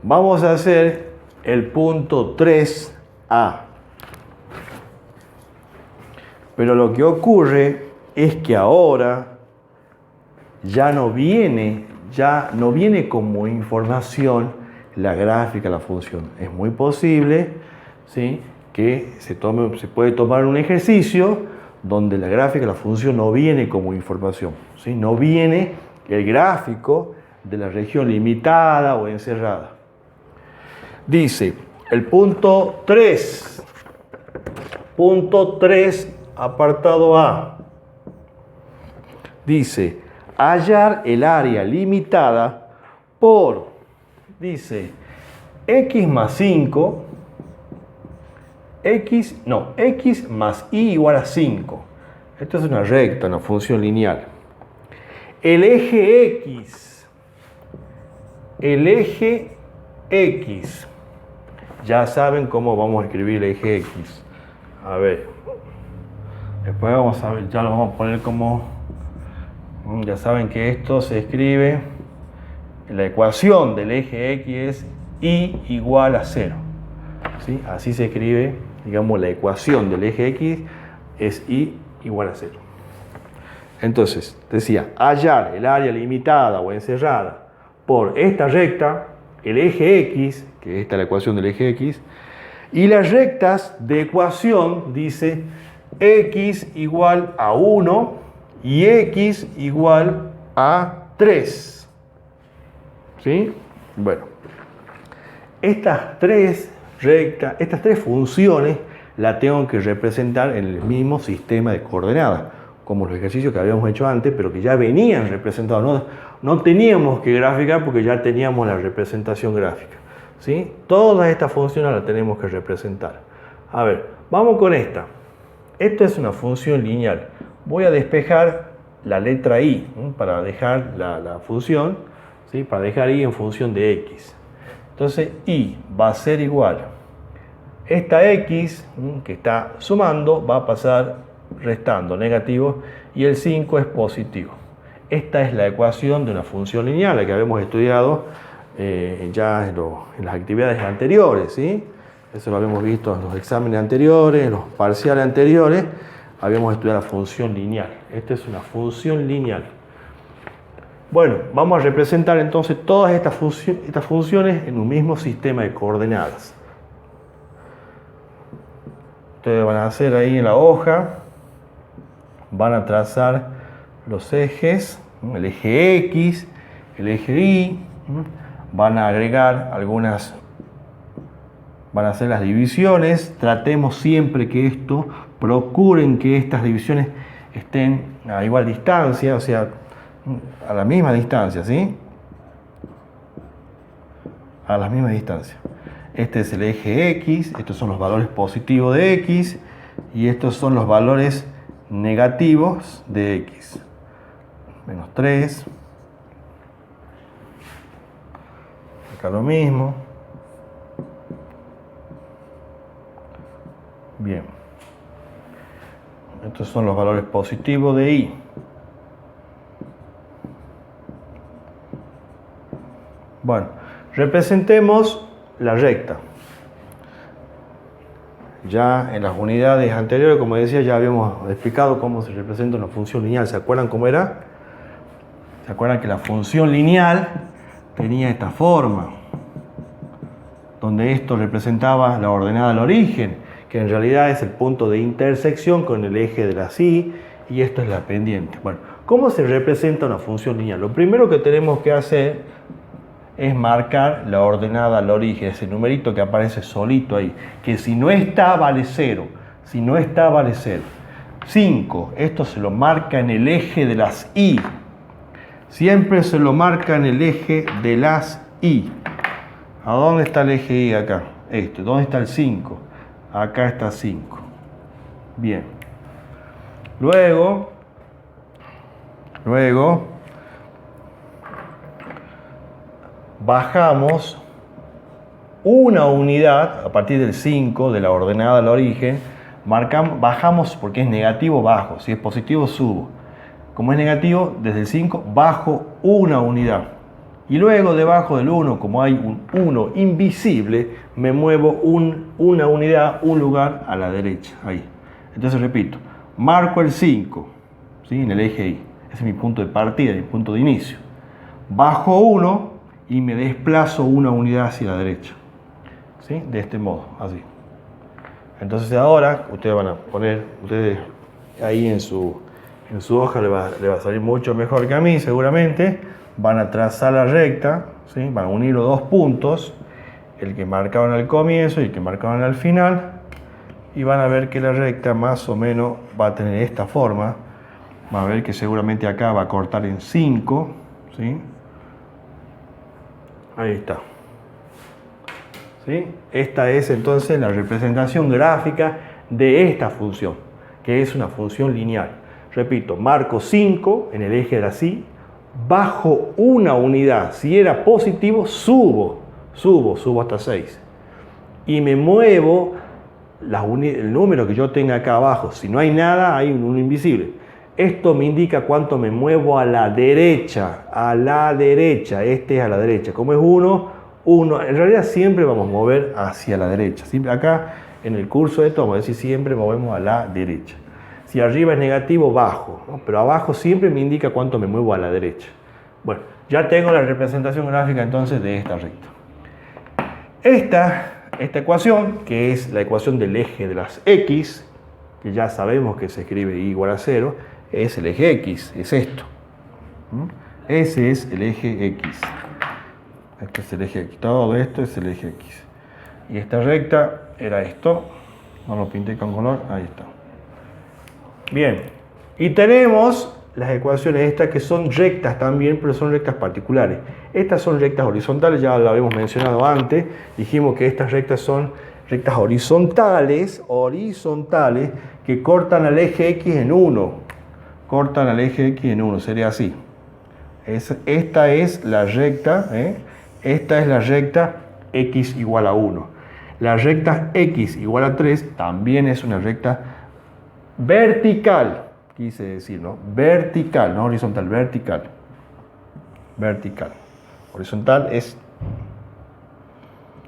Vamos a hacer el punto 3A. Pero lo que ocurre es que ahora ya no viene como información la gráfica, la función. Es muy posible, ¿sí?, que se puede tomar un ejercicio donde la gráfica, la función no viene como información, ¿sí? No viene el gráfico de la región limitada o encerrada. Dice el punto 3, apartado A. Dice, hallar el área limitada por, dice, x más 5, x más y igual a 5. Esto es una recta, una función lineal. El eje x, ya saben cómo vamos a escribir el eje x. A ver, después vamos a ver, ya lo vamos a poner como, ya saben que esto se escribe, la ecuación del eje x es y igual a 0. ¿Sí? Así se escribe, digamos, la ecuación del eje x es y igual a 0. Entonces, decía, hallar el área limitada o encerrada por esta recta, el eje x, que esta es la ecuación del eje x, y las rectas de ecuación, dice, x igual a 1 y x igual a 3. ¿Sí? Bueno, estas tres funciones las tengo que representar en el mismo sistema de coordenadas, como los ejercicios que habíamos hecho antes, pero que ya venían representados. No teníamos que graficar porque ya teníamos la representación gráfica. ¿Sí? Todas estas funciones las tenemos que representar. A ver, vamos con esta. Esta es una función lineal. Voy a despejar la letra i, ¿sí?, para dejar la función, ¿sí?, para dejar i en función de x. Entonces i va a ser igual. Esta x, ¿sí?, que está sumando, va a pasar restando, negativo, y el 5 es positivo. Esta es la ecuación de una función lineal, la que habíamos estudiado ya en las actividades anteriores, ¿sí? Eso lo habíamos visto en los exámenes anteriores, en los parciales anteriores, habíamos estudiado la función lineal. Esta es una función lineal. Bueno, vamos a representar entonces todas estas funciones en un mismo sistema de coordenadas. Ustedes van a hacer ahí en la hoja, van a trazar los ejes, el eje X, el eje Y, van a agregar algunas, van a hacer las divisiones. Tratemos siempre que procuren que estas divisiones estén a igual distancia, o sea, a la misma distancia, ¿sí? A la misma distancia. Este es el eje X, estos son los valores positivos de X y estos son los valores negativos de X. Menos 3. Acá lo mismo. Bien. Estos son los valores positivos de Y. Bueno, representemos la recta. Ya en las unidades anteriores, como decía, ya habíamos explicado cómo se representa una función lineal. ¿Se acuerdan cómo era? ¿Se acuerdan que la función lineal tenía esta forma? Donde esto representaba la ordenada al origen, que en realidad es el punto de intersección con el eje de la Y, y esto es la pendiente. Bueno, ¿cómo se representa una función lineal? Lo primero que tenemos que hacer es marcar la ordenada al origen, ese numerito que aparece solito ahí, que si no está vale 0, si no está vale 0. 5, esto se lo marca en el eje de las Y, siempre se lo marca en el eje de las Y. ¿A dónde está el eje Y acá? Este. ¿Dónde está el 5? Acá está 5. Bien. Luego bajamos una unidad a partir del 5 de la ordenada al origen. Bajamos porque es negativo, bajo. Si es positivo, subo. Como es negativo, desde el 5 bajo una unidad. Y luego debajo del 1, como hay un 1 invisible, me muevo una unidad, un lugar a la derecha. Ahí. Entonces repito, marco el 5, ¿sí? En el eje Y. Ese es mi punto de partida, mi punto de inicio. Bajo 1 y me desplazo una unidad hacia la derecha. ¿Sí? De este modo, así. Entonces ahora, ustedes van a poner, ahí en su hoja le va a salir mucho mejor que a mí, seguramente. Van a trazar la recta, ¿sí? Van a unir los dos puntos, el que marcaban al comienzo y el que marcaban al final, y van a ver que la recta más o menos va a tener esta forma. Van a ver que seguramente acá va a cortar en 5, ¿sí? Ahí está. ¿Sí? Esta es entonces la representación gráfica de esta función, que es una función lineal. Repito, marco 5 en el eje de la Y, bajo una unidad. Si era positivo, subo hasta 6. Y me muevo el número que yo tenga acá abajo. Si no hay nada, hay un 1 invisible. Esto me indica cuánto me muevo a la derecha. A la derecha. Este es a la derecha. Como es 1, en realidad siempre vamos a mover hacia la derecha. Siempre acá en el curso de esto vamos a decir siempre movemos a la derecha. Si arriba es negativo, bajo, ¿no? Pero abajo siempre me indica cuánto me muevo a la derecha. Bueno, ya tengo la representación gráfica entonces de esta recta. Esta ecuación, que es la ecuación del eje de las X, que ya sabemos que se escribe Y igual a 0, es el eje X, es esto. Ese es el eje X. Este es el eje X, todo esto es el eje X. Y esta recta era esto, no lo pinté con color, ahí está. Bien, y tenemos las ecuaciones estas que son rectas también, pero son rectas particulares. Estas son rectas horizontales, ya lo habíamos mencionado antes. Dijimos que estas rectas son rectas horizontales que cortan al eje X en 1. Cortan al eje X en 1, sería así. Esta es la recta, esta es la recta X igual a 1. La recta X igual a 3 también es una recta vertical, quise decir, ¿no? Vertical, no horizontal, vertical. Vertical. Horizontal es...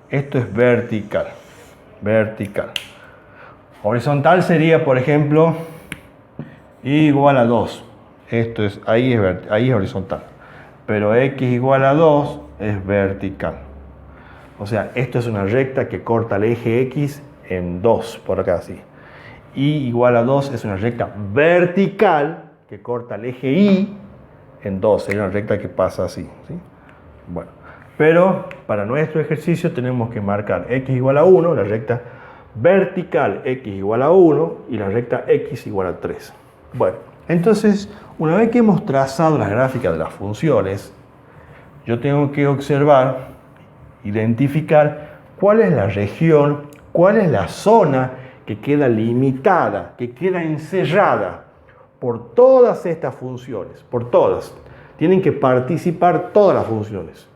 Esto es vertical. Vertical. Horizontal sería, por ejemplo, y igual a 2. Esto es, ahí es horizontal. Pero x igual a 2 es vertical. O sea, esto es una recta que corta el eje X en 2, por acá así. Y igual a 2 es una recta vertical que corta el eje Y en 2. Sería una recta que pasa así, ¿sí? Bueno, pero para nuestro ejercicio tenemos que marcar x igual a 1, la recta vertical x igual a 1 y la recta x igual a 3. Bueno, entonces, una vez que hemos trazado las gráficas de las funciones, yo tengo que observar, identificar cuál es la región, cuál es la zona que queda limitada, que queda encerrada por todas estas funciones, por todas. Tienen que participar todas las funciones.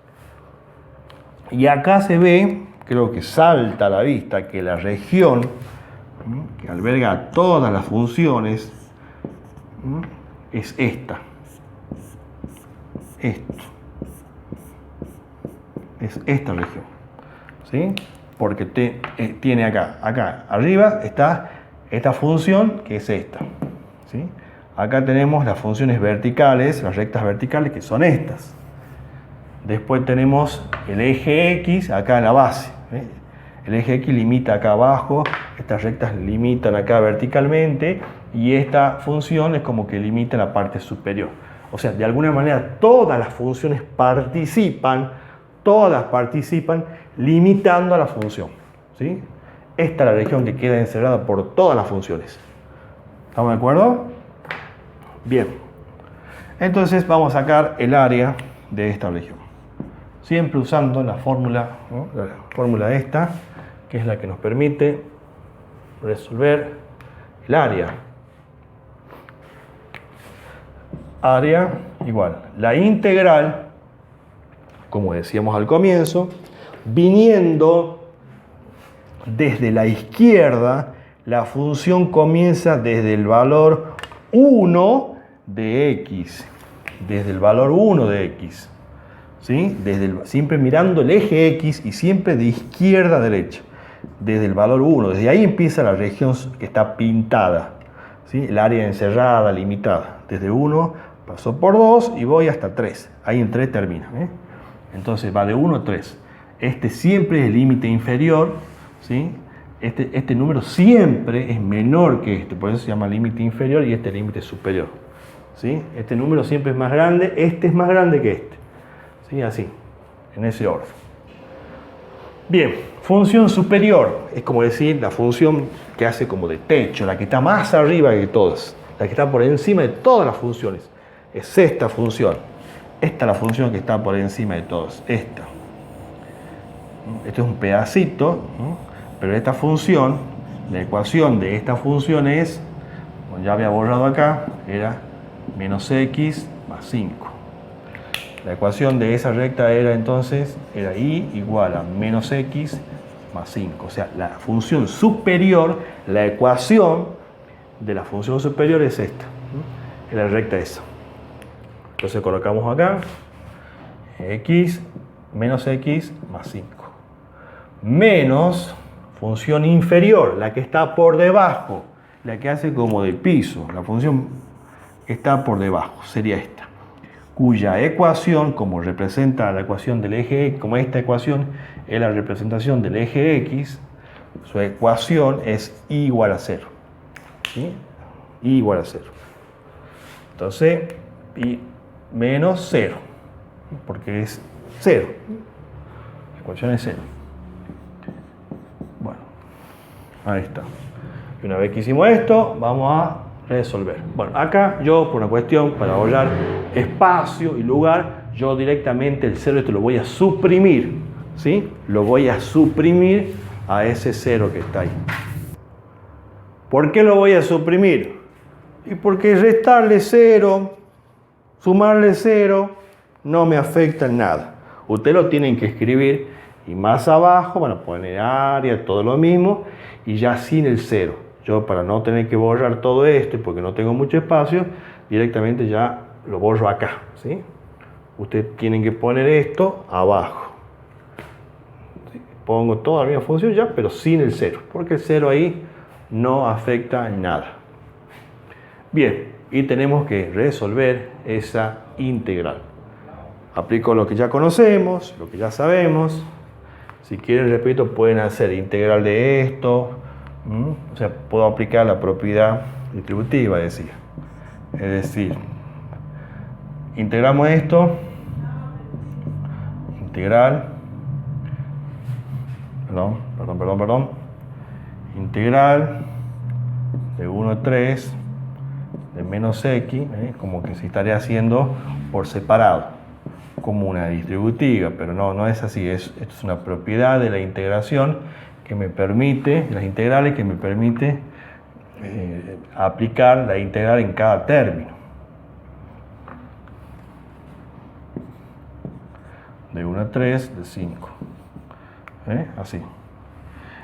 Y acá se ve, creo que salta a la vista, que la región que alberga todas las funciones es esta. Esto. Es esta región. ¿Sí? Porque tiene acá arriba está esta función que es esta. ¿Sí? Acá tenemos las funciones verticales, las rectas verticales que son estas. Después tenemos el eje X acá en la base. ¿Sí? El eje X limita acá abajo, estas rectas limitan acá verticalmente y esta función es como que limita la parte superior. O sea, de alguna manera todas las funciones participan limitando a la función. ¿Sí? Esta es la región que queda encerrada por todas las funciones. ¿Estamos de acuerdo? Bien. Entonces vamos a sacar el área de esta región. Siempre usando la fórmula, ¿no? La fórmula esta, que es la que nos permite resolver el área. Área igual. La integral, como decíamos al comienzo, viniendo desde la izquierda, la función comienza desde el valor 1 de x. Desde el valor 1 de x. ¿sí? Siempre mirando el eje X y siempre de izquierda a derecha, desde el valor 1. Desde ahí empieza la región que está pintada, ¿sí? El área encerrada, limitada. Desde 1 paso por 2 y voy hasta 3. Ahí en 3 termina. Entonces va de 1 a 3. Este siempre es el límite inferior, ¿sí? Este número siempre es menor que este, por eso se llama límite inferior y este límite superior, ¿sí? Este número siempre es más grande, este es más grande que este, ¿sí? Así, en ese orden. Bien, función superior es como decir la función que hace como de techo, la que está más arriba que todas, la que está por encima de todas las funciones. Es esta función. Esta es la función que está por encima de todas. Esta. Este es un pedacito, ¿no? Pero esta función, la ecuación de esta función es, como ya había borrado acá, era menos x más 5. La ecuación de esa recta era entonces, era y igual a menos x más 5. O sea, la función superior, la ecuación de la función superior es esta. Es la recta esa. Entonces colocamos acá, x menos x más 5. Menos función inferior, la que está por debajo, la que hace como de piso, la función que está por debajo, sería esta, cuya ecuación, como representa la ecuación del eje X, como esta ecuación es la representación del eje X, su ecuación es y igual a 0. ¿Sí? Y igual a 0. Entonces, y menos 0, porque es 0. La ecuación es 0. Bueno, ahí está. Y una vez que hicimos esto, vamos a resolver. Bueno, acá yo, por una cuestión, para ahorrar espacio y lugar, yo directamente el 0 esto lo voy a suprimir, ¿sí? Lo voy a suprimir a ese 0 que está ahí. ¿Por qué lo voy a suprimir? Y porque restarle 0, sumarle 0, no me afecta en nada. Ustedes lo tienen que escribir y más abajo van a poner área, todo lo mismo, y ya sin el 0. Yo, para no tener que borrar todo esto, porque no tengo mucho espacio, directamente ya lo borro acá, ¿sí? Ustedes tienen que poner esto abajo. ¿Sí? Pongo toda la misma función ya, pero sin el 0, porque el 0 ahí no afecta en nada. Bien, y tenemos que resolver esa integral. Aplico lo que ya conocemos, lo que ya sabemos. Si quieren, repito, pueden hacer integral de esto. O sea, puedo aplicar la propiedad distributiva, decía. Es decir, integramos esto. Integral. Perdón. Integral de 1 a 3 de menos x, como que se estaría haciendo por separado, como una distributiva, pero no es así. Esto es una propiedad de la integración que me permite, de las integrales, que me permite aplicar la integral en cada término. De 1 a 3, de 5. Así.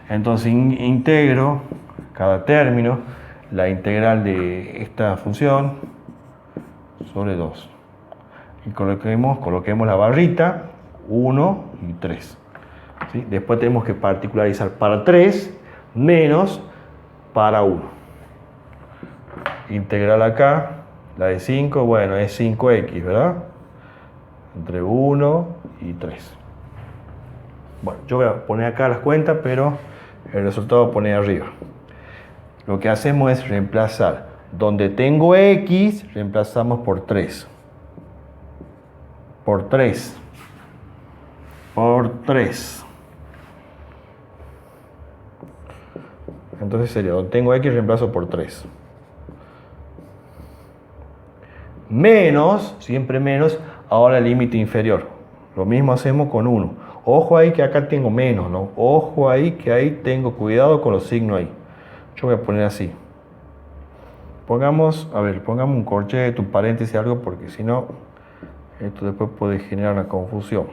Entonces integro cada término, la integral de esta función sobre 2. Y coloquemos la barrita 1 y 3. ¿Sí? Después tenemos que particularizar para 3 menos para 1. Integral acá, la de 5, bueno, es 5x, ¿verdad? Entre 1 y 3. Bueno, yo voy a poner acá las cuentas, pero el resultado lo pone arriba. Lo que hacemos es reemplazar. Donde tengo x, reemplazamos por 3. Por 3. Entonces sería, donde tengo x, reemplazo por 3. Menos, siempre menos, ahora el límite inferior. Lo mismo hacemos con 1. Ojo ahí que acá tengo menos, ¿no? Ojo ahí que ahí tengo cuidado con los signos ahí. Yo voy a poner así. Pongamos un corchete, un paréntesis, algo, porque si no, esto después puede generar una confusión.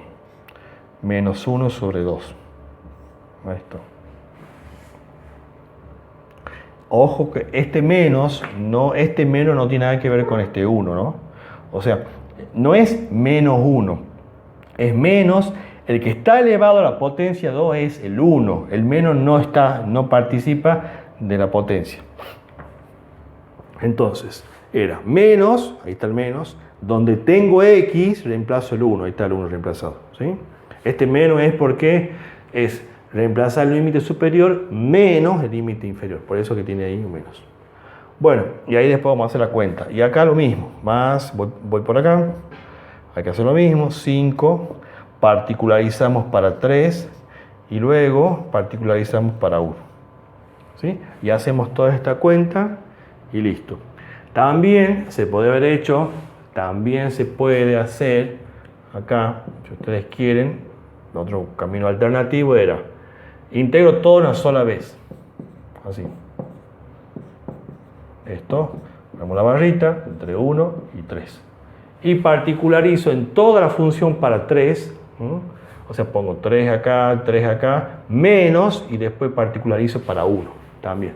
Menos 1 sobre 2. Esto. Ojo que este menos no tiene nada que ver con este 1, ¿no? O sea, no es menos 1. es menos, el que está elevado a la potencia 2 es el 1, el menos no participa de la potencia. Entonces, era menos, ahí está el menos, donde tengo x, reemplazo el 1, ahí está el 1 reemplazado, ¿sí? Este menos es porque es reemplazar el límite superior menos el límite inferior, por eso que tiene ahí un menos. Bueno, y ahí después vamos a hacer la cuenta. Y acá lo mismo, más, voy por acá, hay que hacer lo mismo, 5, particularizamos para 3 y luego particularizamos para 1. ¿Sí? Y hacemos toda esta cuenta y listo. También se puede haber hecho, también se puede hacer, acá, si ustedes quieren, otro camino alternativo era, integro todo una sola vez, así. Esto, ponemos la barrita entre 1 y 3. Y particularizo en toda la función para 3, o sea, pongo 3 acá, menos, y después particularizo para 1 también.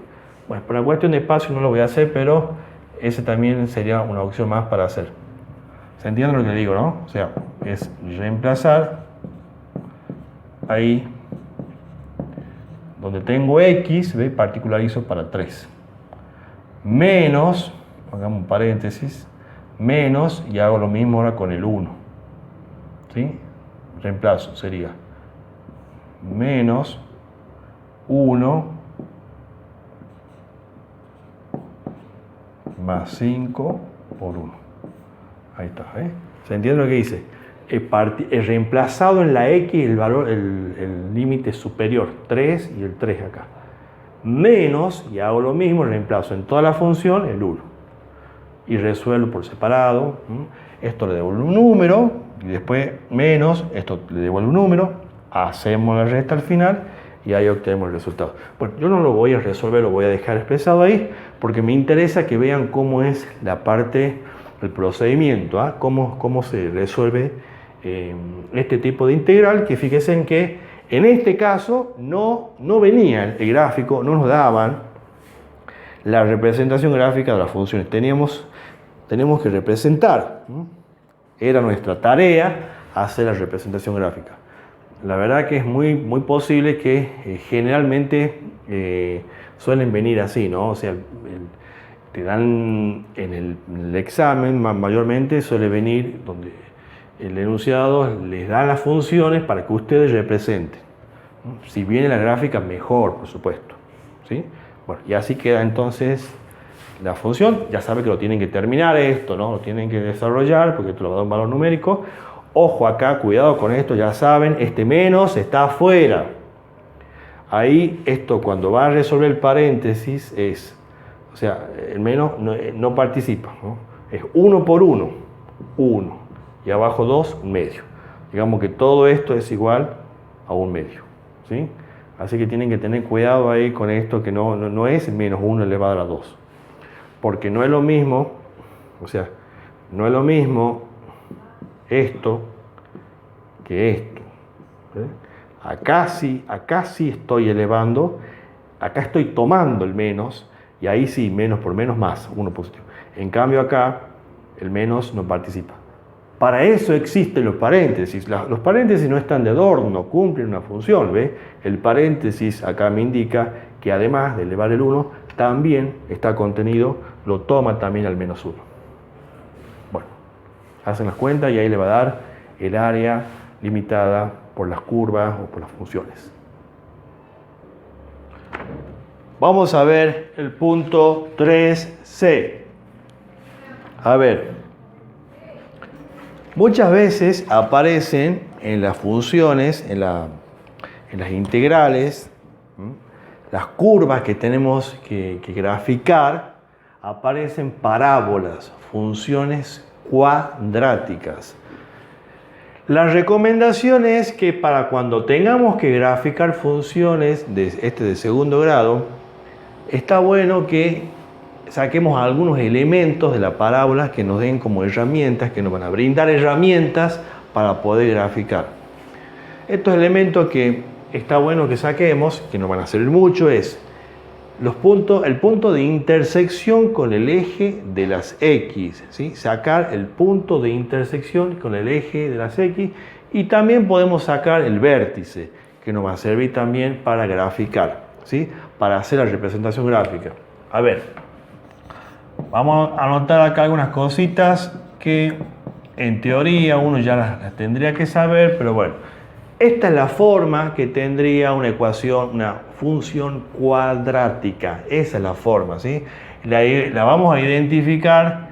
Bueno, por la cuestión de espacio no lo voy a hacer, pero ese también sería una opción más para hacer. ¿Se entiende lo que digo, no? O sea, es reemplazar ahí donde tengo x, ¿ve? Particularizo para 3. Menos, hagamos un paréntesis, menos, y hago lo mismo ahora con el 1. ¿Sí? Reemplazo, sería menos 1 más 5 por 1. Ahí está, ¿eh? ¿Se entiende lo que dice? He reemplazado en la x el valor, el límite superior, 3 y el 3 acá. Menos, y hago lo mismo, reemplazo en toda la función el 1. Y resuelvo por separado. Esto le devuelve un número, y después menos, esto le devuelve un número, hacemos la resta al final, y ahí obtenemos el resultado. Bueno, yo no lo voy a resolver, lo voy a dejar expresado ahí, porque me interesa que vean cómo es la parte, el procedimiento, ¿eh? Cómo se resuelve este tipo de integral, que fíjense en que en este caso no venía el gráfico, no nos daban la representación gráfica de las funciones. Tenemos que representar. Era nuestra tarea hacer la representación gráfica. La verdad que es muy posible que generalmente suelen venir así, ¿no? O sea, te dan en el examen mayormente suele venir donde el enunciado les da las funciones para que ustedes representen. Si viene la gráfica, mejor, por supuesto. ¿Sí? Bueno, y así queda entonces la función. Ya saben que lo tienen que terminar esto, ¿no? Lo tienen que desarrollar porque esto lo va a dar un valor numérico. Ojo acá, cuidado con esto, ya saben, este menos está afuera. Ahí esto cuando va a resolver el paréntesis es, o sea, el menos no participa, ¿no? Es 1 por 1, 1. Y abajo 2, medio. Digamos que todo esto es igual a un medio. ¿Sí? Así que tienen que tener cuidado ahí con esto, que no es menos 1 elevado a la 2. Porque no es lo mismo, o sea, no es lo mismo esto que esto. ¿Sí? Acá sí estoy elevando, acá estoy tomando el menos, y ahí sí, menos por menos más, 1 positivo. En cambio acá, el menos no participa. Para eso existen los paréntesis. Los paréntesis no están de adorno, cumplen una función, ¿ve? El paréntesis acá me indica que además de elevar el 1, también está contenido, lo toma también al menos 1. Bueno, hacen las cuentas y ahí le va a dar el área limitada por las curvas o por las funciones. Vamos a ver el punto 3C. A ver. Muchas veces aparecen en las funciones, en las integrales, las curvas que tenemos que graficar, aparecen parábolas, funciones cuadráticas. La recomendación es que para cuando tengamos que graficar funciones de segundo grado, está bueno que saquemos algunos elementos de la parábola que nos den como herramientas, que nos van a brindar herramientas para poder graficar. Estos elementos que está bueno que saquemos, que nos van a servir mucho, es el punto de intersección con el eje de las X, ¿sí? Sacar el punto de intersección con el eje de las X, Y también podemos sacar el vértice, que nos va a servir también para graficar, ¿sí? Para hacer la representación gráfica. A ver, vamos a anotar acá algunas cositas que en teoría uno ya las tendría que saber, pero bueno. Esta es la forma que tendría una ecuación, una función cuadrática. Esa es la forma, ¿sí? La vamos a identificar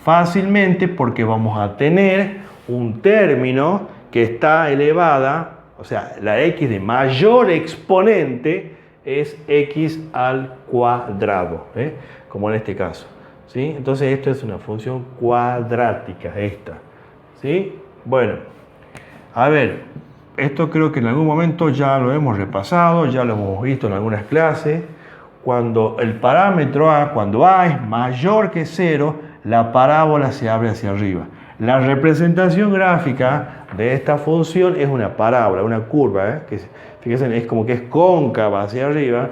fácilmente porque vamos a tener un término que está elevada, o sea, la x de mayor exponente es x al cuadrado, ¿eh? Como en este caso, ¿sí? Entonces esto es una función cuadrática, esta, ¿sí? Bueno, a ver, esto creo que en algún momento ya lo hemos repasado, ya lo hemos visto en algunas clases. Cuando el parámetro a, cuando a es mayor que 0, la parábola se abre hacia arriba. La representación gráfica de esta función es una parábola, una curva, que fíjense, es como que es cóncava hacia arriba,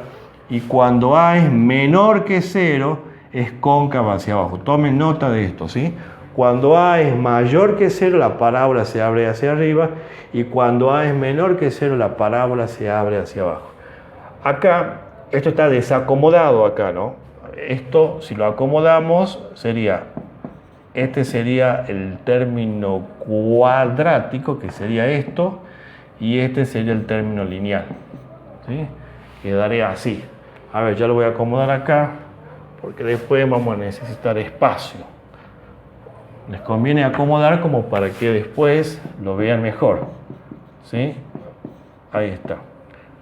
y cuando a es menor que 0, es cóncava hacia abajo. Tomen nota de esto, ¿sí? Cuando a es mayor que 0, la parábola se abre hacia arriba, y cuando a es menor que 0, la parábola se abre hacia abajo. Acá, esto está desacomodado acá, ¿no? Esto, si lo acomodamos, este sería el término cuadrático, que sería esto, y este sería el término lineal, ¿sí? Quedaría así. A ver, ya lo voy a acomodar acá, porque después vamos a necesitar espacio. Les conviene acomodar como para que después lo vean mejor, ¿sí? Ahí está.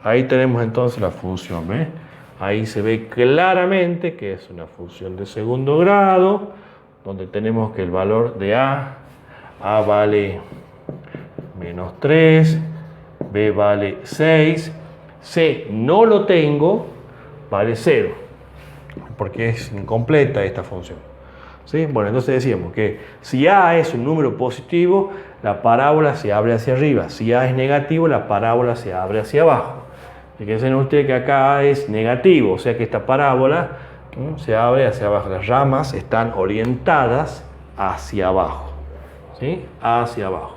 Ahí tenemos entonces la función, ¿ves? Ahí se ve claramente que es una función de segundo grado, donde tenemos que el valor de a vale menos 3, b vale 6, c no lo tengo, vale 0, porque es incompleta esta función. ¿Sí? Bueno, entonces decíamos que si a es un número positivo, la parábola se abre hacia arriba. Si a es negativo, la parábola se abre hacia abajo. Fíjense ustedes que acá a es negativo, o sea que esta parábola se abre hacia abajo. Las ramas están orientadas hacia abajo, ¿sí? Hacia abajo.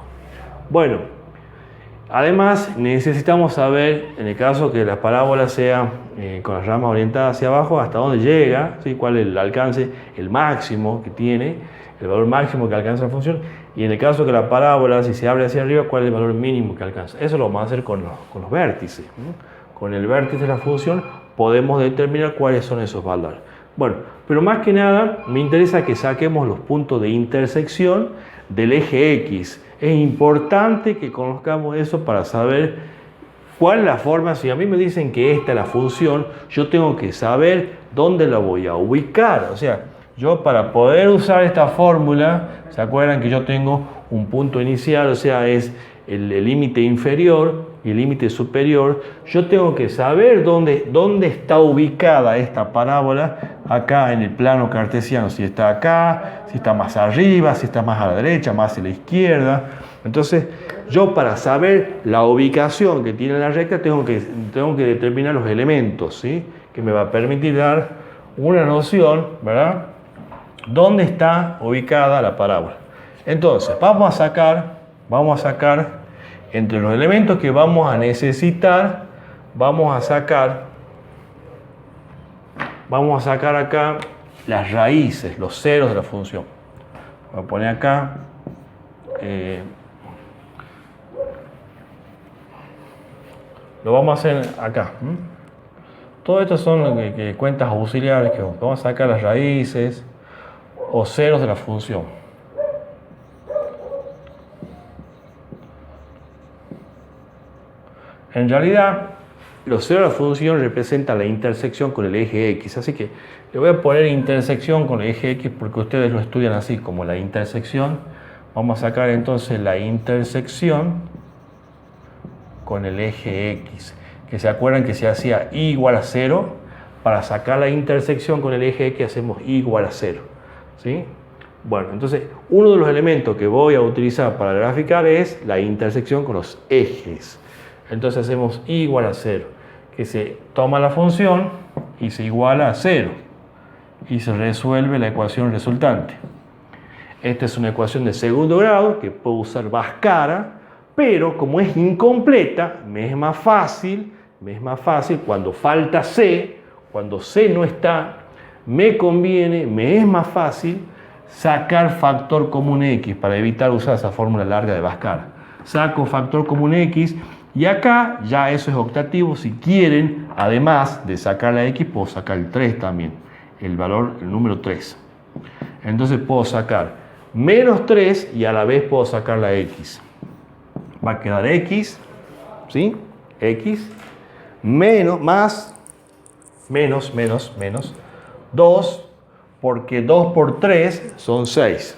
Bueno, además necesitamos saber, en el caso que la parábola sea con las ramas orientadas hacia abajo, hasta dónde llega, ¿sí? Cuál es el alcance, el máximo que tiene, el valor máximo que alcanza la función, y en el caso que la parábola, si se abre hacia arriba, cuál es el valor mínimo que alcanza. Eso lo vamos a hacer con los vértices, ¿no? Con el vértice de la función podemos determinar cuáles son esos valores. Bueno, pero más que nada me interesa que saquemos los puntos de intersección del eje X. Es importante que conozcamos eso para saber cuál es la forma. Si a mí me dicen que esta es la función, yo tengo que saber dónde la voy a ubicar. O sea, yo para poder usar esta fórmula, ¿se acuerdan que yo tengo un punto inicial? O sea, es el límite inferior y el límite superior. Yo tengo que saber dónde está ubicada esta parábola acá en el plano cartesiano. Si está acá, si está más arriba, si está más a la derecha, más a la izquierda. Entonces, yo para saber la ubicación que tiene la recta tengo que determinar los elementos, ¿sí? Que me va a permitir dar una noción, ¿verdad? ¿Dónde está ubicada la parábola? Entonces, vamos a sacar entre los elementos que vamos a necesitar, vamos a sacar acá las raíces, los ceros de la función. Voy a poner acá lo vamos a hacer acá. Todo esto son cuentas auxiliares que vamos a sacar las raíces o ceros de la función. En realidad, los ceros de la función representan la intersección con el eje X. Así que le voy a poner intersección con el eje X porque ustedes lo estudian así, como la intersección. Vamos a sacar entonces la intersección con el eje X. Que se acuerdan que se hacía y igual a 0. Para sacar la intersección con el eje X hacemos y igual a 0. ¿Sí? Bueno, entonces uno de los elementos que voy a utilizar para graficar es la intersección con los ejes. Entonces hacemos y igual a 0, que se toma la función y se iguala a 0 y se resuelve la ecuación resultante. Esta es una ecuación de segundo grado que puedo usar Bhaskara pero como es incompleta, me es más fácil cuando falta C, cuando C no está, me conviene, me es más fácil sacar factor común X para evitar usar esa fórmula larga de Bhaskara. Saco factor común X y acá ya eso es octativo. Si quieren, además de sacar la X, puedo sacar el 3 también, el número 3. Entonces puedo sacar menos 3 y a la vez puedo sacar la X. Va a quedar X, ¿sí? X, menos, 2, porque 2 por 3 son 6,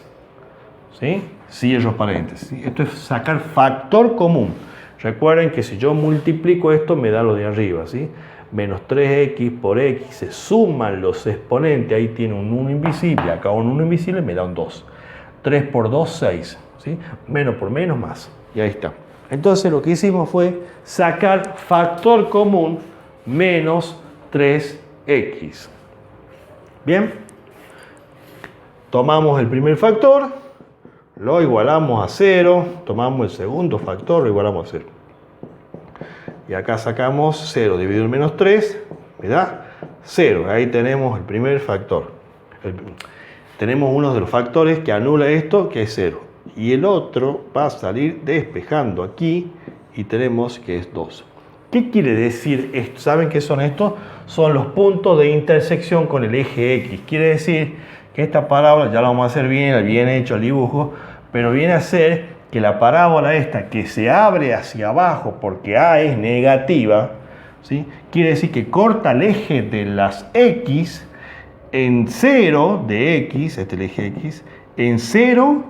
¿sí? Cierro paréntesis. Esto es sacar factor común. Recuerden que si yo multiplico esto me da lo de arriba, ¿sí? Menos 3x por x, se suman los exponentes, ahí tiene un 1 invisible, acá un 1 invisible me da un 2. 3 por 2, 6, ¿sí? Menos por menos, más. Y ahí está. Entonces lo que hicimos fue sacar factor común menos 3x. Bien. Tomamos el primer factor, lo igualamos a 0, tomamos el segundo factor, lo igualamos a 0. Y acá sacamos 0 dividido en menos 3, me da 0. Ahí tenemos el primer factor. Tenemos uno de los factores que anula esto, que es 0. Y el otro va a salir despejando aquí y tenemos que es 2. ¿Qué quiere decir esto? ¿Saben qué son estos? Son los puntos de intersección con el eje X. Quiere decir que esta parábola, ya lo vamos a hacer bien hecho el dibujo, pero viene a ser que la parábola esta que se abre hacia abajo porque A es negativa, ¿sí? Quiere decir que corta el eje de las X en 0 de X, este es el eje X, en 0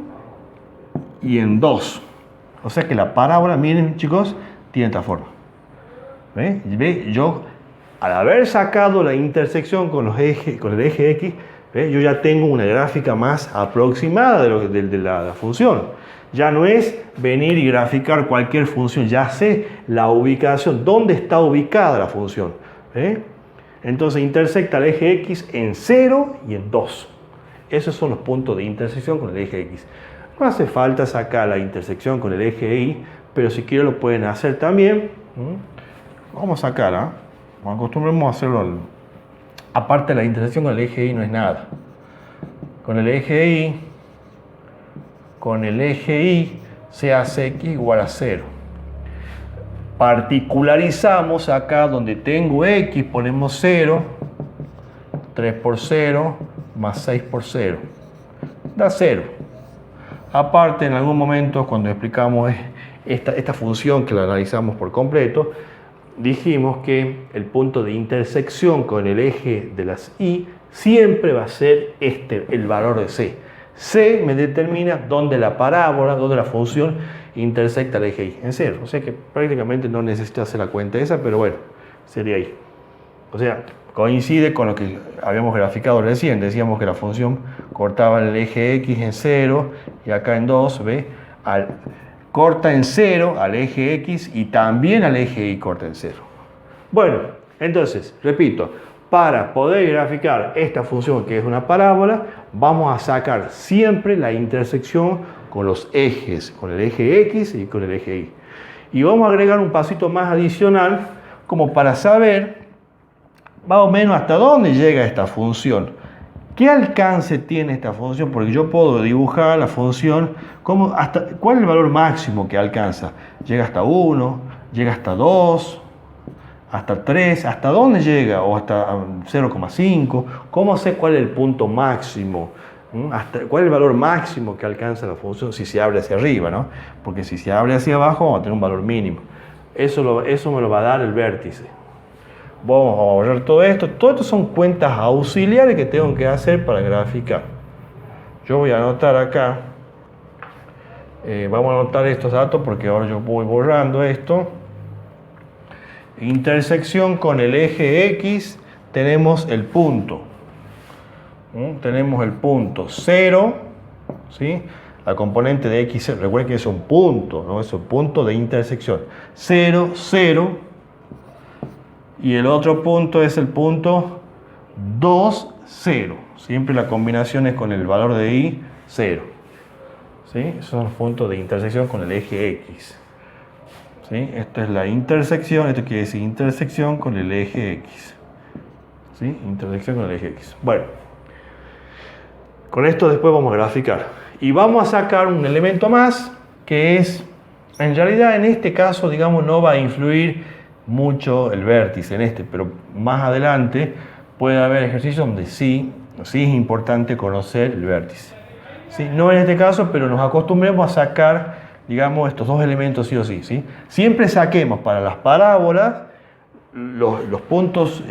y en 2. O sea que la parábola, miren chicos, tiene esta forma. ¿Ve? Yo, al haber sacado la intersección con el eje X, yo ya tengo una gráfica más aproximada de la función. Ya no es venir y graficar cualquier función, ya sé la ubicación, dónde está ubicada la función. Entonces intersecta el eje X en 0 y en 2. Esos son los puntos de intersección con el eje X. No hace falta sacar la intersección con el eje Y, pero si quieren lo pueden hacer también. Vamos a sacar, acostumbremos a hacerlo. Aparte, la intersección con el eje Y no es nada. Con el eje Y se hace X igual a 0. Particularizamos acá donde tengo X, ponemos 0, 3 por 0, más 6 por 0. Da 0. Aparte, en algún momento, cuando explicamos esta función que la analizamos por completo, dijimos que el punto de intersección con el eje de las Y siempre va a ser el valor de C. C me determina dónde la parábola, dónde la función intersecta el eje Y, en 0. O sea que prácticamente no necesito hacer la cuenta esa, pero bueno, sería ahí. O sea, coincide con lo que habíamos graficado recién. Decíamos que la función cortaba el eje X en 0 y acá en 2, ¿ve? Corta en 0 al eje X y también al eje Y corta en 0. Bueno, entonces, repito, para poder graficar esta función que es una parábola, vamos a sacar siempre la intersección con los ejes, con el eje X y con el eje Y. Y vamos a agregar un pasito más adicional como para saber más o menos hasta dónde llega esta función. ¿Qué alcance tiene esta función? Porque yo puedo dibujar la función como ¿cuál es el valor máximo que alcanza? ¿Llega hasta 1? ¿Llega hasta 2? ¿Hasta 3? ¿Hasta dónde llega? ¿O hasta 0,5? ¿Cómo sé cuál es el punto máximo? ¿Cuál es el valor máximo que alcanza la función si se abre hacia arriba, ¿no? Porque si se abre hacia abajo vamos a tener un valor mínimo. Eso me lo va a dar el vértice. Vamos a borrar todo esto. Todo esto son cuentas auxiliares que tengo que hacer para graficar. Yo voy a anotar acá. Vamos a anotar estos datos porque ahora yo voy borrando esto. Intersección con el eje X. Tenemos el punto. Tenemos el punto 0. ¿Sí? La componente de X. Recuerden que es un punto, ¿no? Es un punto de intersección. 0, 0. Y el otro punto es el punto 2, 0. Siempre la combinación es con el valor de Y, 0. ¿Sí? Esos son los puntos de intersección con el eje X. ¿sí? Esto es la intersección, esto quiere decir intersección con el eje X. ¿Sí? Intersección con el eje X. Bueno, con esto después vamos a graficar. Y vamos a sacar un elemento más, que es, en realidad en este caso, digamos, no va a influir mucho el vértice en este, pero más adelante puede haber ejercicios donde sí es importante conocer el vértice. ¿Sí? No en este caso, pero nos acostumbremos a sacar, digamos, estos dos elementos sí o sí. ¿Sí? Siempre saquemos para las parábolas los puntos,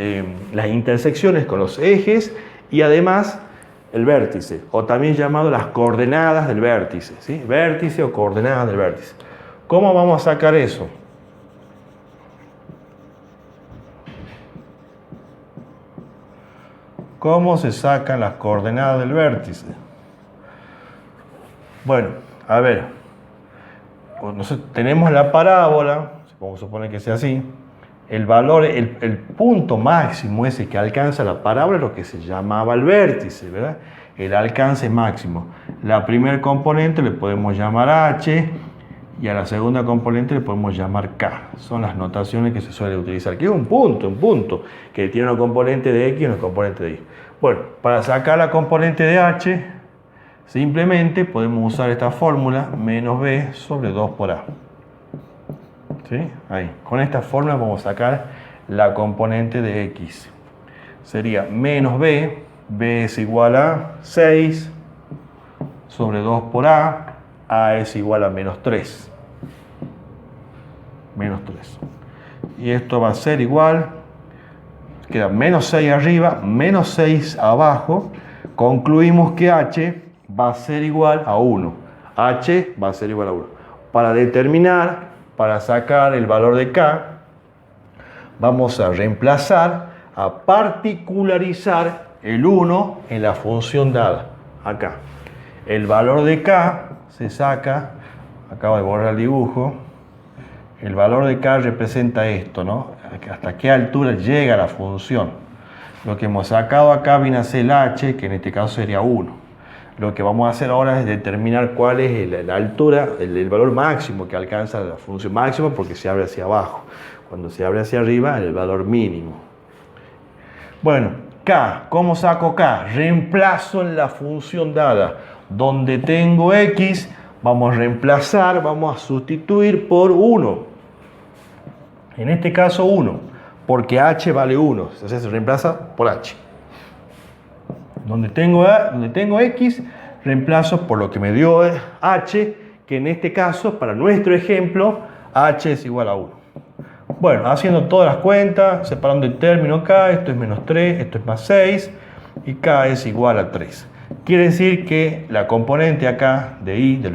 las intersecciones con los ejes y además el vértice, o también llamado las coordenadas del vértice. ¿Sí? Vértice o coordenadas del vértice. ¿Cómo vamos a sacar eso? ¿Cómo se sacan las coordenadas del vértice? Bueno, a ver, tenemos la parábola, vamos a suponer que sea así, el valor, el punto máximo ese que alcanza la parábola es lo que se llamaba el vértice, ¿verdad? El alcance máximo. La primera componente le podemos llamar H y a la segunda componente le podemos llamar K. Son las notaciones que se suele utilizar. Que es un punto, que tiene una componente de X y una componente de Y. Bueno, para sacar la componente de H, simplemente podemos usar esta fórmula, menos B sobre 2 por A. ¿Sí? Ahí. Con esta fórmula vamos a sacar la componente de X. Sería menos B, B es igual a 6 sobre 2 por A es igual a menos 3. Menos 3. Y esto va a ser igual, queda menos 6 arriba, menos 6 abajo. Concluimos que H va a ser igual a 1. H va a ser igual a 1. Para determinar, para sacar el valor de K, vamos a reemplazar, a particularizar el 1 en la función dada. Acá. El valor de K se saca, acabo de borrar el dibujo, el valor de K representa esto, ¿no? Hasta qué altura llega la función. Lo que hemos sacado acá viene a ser el H, que en este caso sería 1. Lo que vamos a hacer ahora es determinar cuál es la altura, el valor máximo que alcanza la función máxima, porque se abre hacia abajo. Cuando se abre hacia arriba, el valor mínimo. Bueno, K, ¿cómo saco K? Reemplazo en la función dada. Donde tengo X, vamos a reemplazar, vamos a sustituir por 1. En este caso 1, porque H vale 1. Entonces se reemplaza por H. Donde tengo X, reemplazo por lo que me dio H, que en este caso, para nuestro ejemplo, H es igual a 1. Bueno, haciendo todas las cuentas, separando el término K, esto es menos 3, esto es más 6, y K es igual a 3. Quiere decir que la componente acá de Y, del